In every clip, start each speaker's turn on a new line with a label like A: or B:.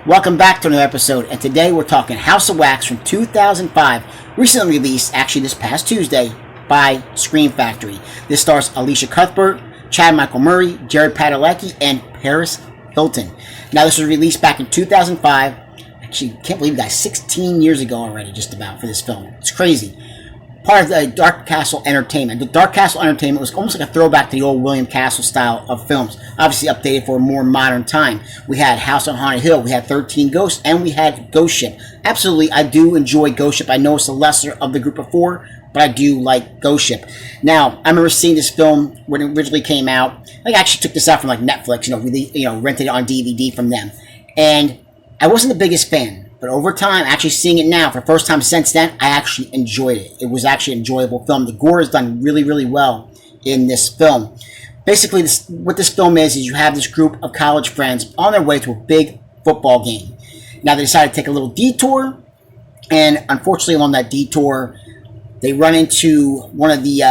A: Welcome back to another episode, and today we're talking House of Wax from 2005, recently released, actually this past Tuesday, by Scream Factory. This stars Elisha Cuthbert, Chad Michael Murray, Jared Padalecki, and Paris Hilton. Now, this was released back in 2005. Actually, can't believe, guys, 16 years ago already, just about, for this film. It's crazy. Part of the Dark Castle Entertainment. The Dark Castle Entertainment was almost like a throwback to the old William Castle style of films. Obviously updated for a more modern time. We had House on Haunted Hill, we had 13 Ghosts, and we had Ghost Ship. Absolutely, I do enjoy Ghost Ship. I know it's the lesser of the group of four, but I do like Ghost Ship. Now, I remember seeing this film when it originally came out. I actually took this out from like Netflix, rented it on DVD from them. And I wasn't the biggest fan. But over time, actually seeing it now, for the first time since then, I actually enjoyed it. It was actually an enjoyable film. The gore is done really, really well in this film. Basically, what this film is you have this group of college friends on their way to a big football game. Now, they decide to take a little detour, and unfortunately, along that detour, they run into one of the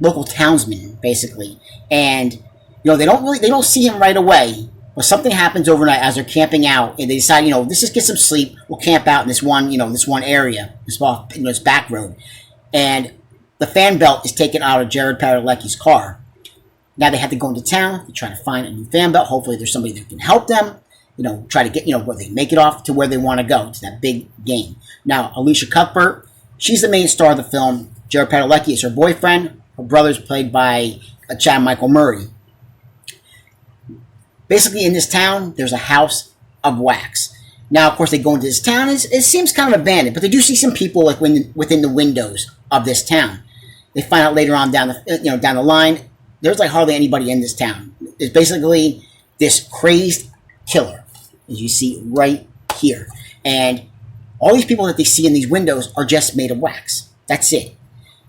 A: local townsmen, basically. And, they don't see him right away. But something happens overnight as they're camping out, and they decide, let's just get some sleep. We'll camp out in this one, this one area, this back road. And the fan belt is taken out of Jared Padalecki's car. Now they have to go into town to try to find a new fan belt. Hopefully there's somebody that can help them, try to get, where they make it off to where they want to go, to that big game. Now, Elisha Cuthbert, she's the main star of the film. Jared Padalecki is her boyfriend. Her brother's played by Chad Michael Murray. Basically, in this town, there's a house of wax. Now, of course, they go into this town. It seems kind of abandoned, but they do see some people like within the windows of this town. They find out later on down the line, there's like hardly anybody in this town. It's basically this crazed killer, as you see right here, and all these people that they see in these windows are just made of wax. That's it.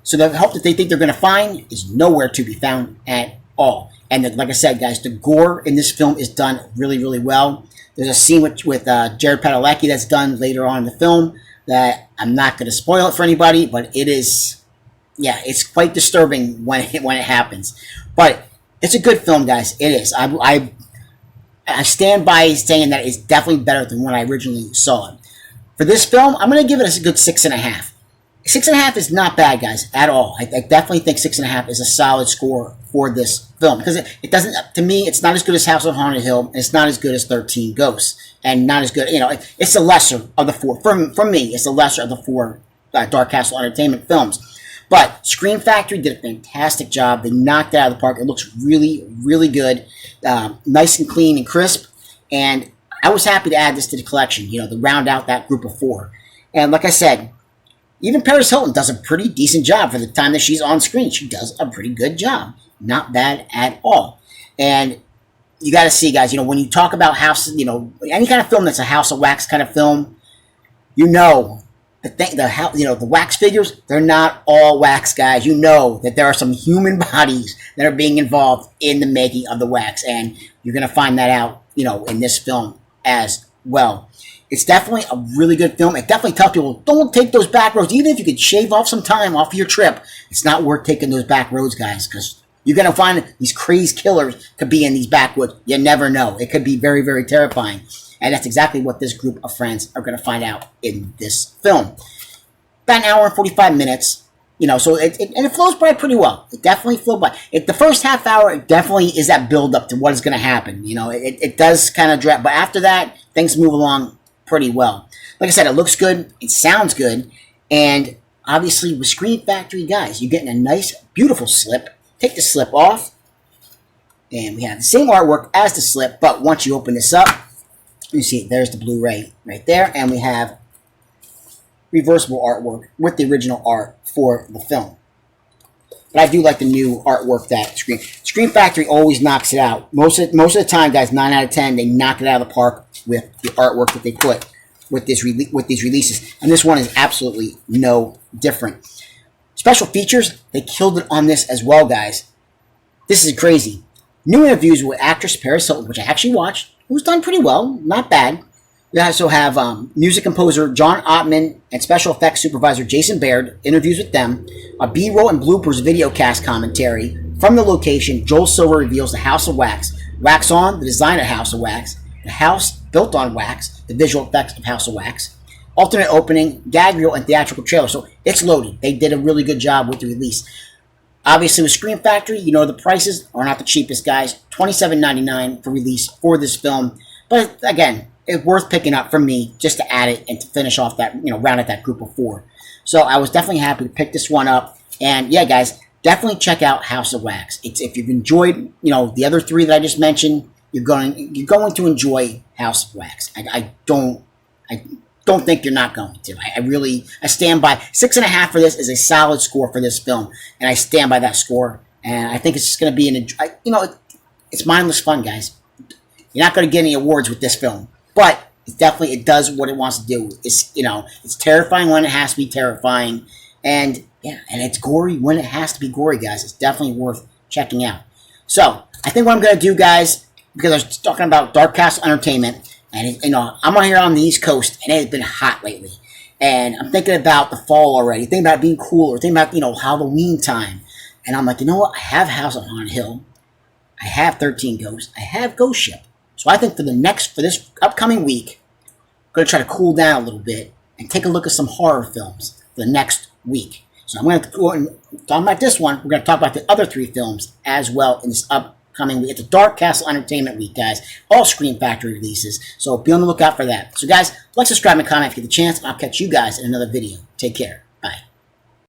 A: So the help that they think they're going to find is nowhere to be found at all. And like I said, guys, the gore in this film is done really, really well. There's a scene with Jared Padalecki that's done later on in the film that I'm not going to spoil it for anybody, but it is, it's quite disturbing when it happens. But it's a good film, guys. It is. I stand by saying that it's definitely better than when I originally saw it. For this film, I'm going to give it a good 6.5. 6.5 is not bad, guys, at all. I definitely think 6.5 is a solid score for this film, because it doesn't, to me, it's not as good as House on Haunted Hill, and it's not as good as 13 Ghosts, and not as good, it's the lesser of the four. For me, it's the lesser of the four Dark Castle Entertainment films. But Scream Factory did a fantastic job. They knocked it out of the park. It looks really, really good, nice and clean and crisp, and I was happy to add this to the collection, to round out that group of four. And like I said, even Paris Hilton does a pretty decent job for the time that she's on screen. She does a pretty good job. Not bad at all. And you got to see, guys, when you talk about house, any kind of film that's a House of Wax kind of film, the wax figures, they're not all wax, guys. You know that there are some human bodies that are being involved in the making of the wax. And you're going to find that out, in this film as well. It's definitely a really good film. It definitely tells people, don't take those back roads. Even if you could shave off some time off of your trip, it's not worth taking those back roads, guys, because you're going to find these crazed killers could be in these backwoods. You never know. It could be very, very terrifying. And that's exactly what this group of friends are going to find out in this film. About an hour and 45 minutes. So it flows by pretty well. It definitely flows by. The first half hour, it definitely is that build up to what is going to happen. It does kind of drag. But after that, things move along pretty well. Like I said, it looks good, it sounds good, and obviously with Scream Factory, guys, you're getting a nice, beautiful slip. Take the slip off, and we have the same artwork as the slip, but once you open this up, you see there's the Blu-ray right there, and we have reversible artwork with the original art for the film. But I do like the new artwork that Scream Factory always knocks it out. Most of the time, guys, 9 out of 10, they knock it out of the park with the artwork that they put with these releases. And this one is absolutely no different. Special features, they killed it on this as well, guys. This is crazy. New interviews with actress Paris Hilton, which I actually watched. It was done pretty well, not bad. We also have music composer John Ottman and special effects supervisor Jason Baird, interviews with them, a B-roll and bloopers video cast commentary. From the location, Joel Silver reveals the House of Wax, wax on, the design of House of Wax, the house built on Wax, the visual effects of House of Wax. Alternate opening, gag reel, and theatrical trailer. So it's loaded. They did a really good job with the release. Obviously, with Scream Factory, you know the prices are not the cheapest, guys. $27.99 for release for this film. But again, it's worth picking up for me just to add it and to finish off that, round at that group of 4. So I was definitely happy to pick this one up. And yeah, guys, definitely check out House of Wax. It's, if you've enjoyed, the other 3 that I just mentioned, you're going to enjoy House of Wax. I don't think you're not going to. I stand by 6.5 for this is a solid score for this film, and I stand by that score. And I think it's just going to be it's mindless fun, guys. You're not going to get any awards with this film, but it does what it wants to do. It's terrifying when it has to be terrifying, and it's gory when it has to be gory, guys. It's definitely worth checking out. So I think what I'm going to do, guys, because I was talking about Dark Castle Entertainment. And, I'm here on the East Coast, and it has been hot lately. And I'm thinking about the fall already, thinking about being cooler, thinking about, Halloween time. And I'm like, you know what? I have House on Haunted Hill. I have 13 Ghosts. I have Ghost Ship. So I think for this upcoming week, I'm going to try to cool down a little bit and take a look at some horror films for the next week. So I'm going to go and talk about this one. We're going to talk about the other 3 films as well in this upcoming week. It's a Dark Castle Entertainment week, guys. All Scream Factory releases. So be on the lookout for that. So guys, like, subscribe, and comment if you get the chance. I'll catch you guys in another video. Take care.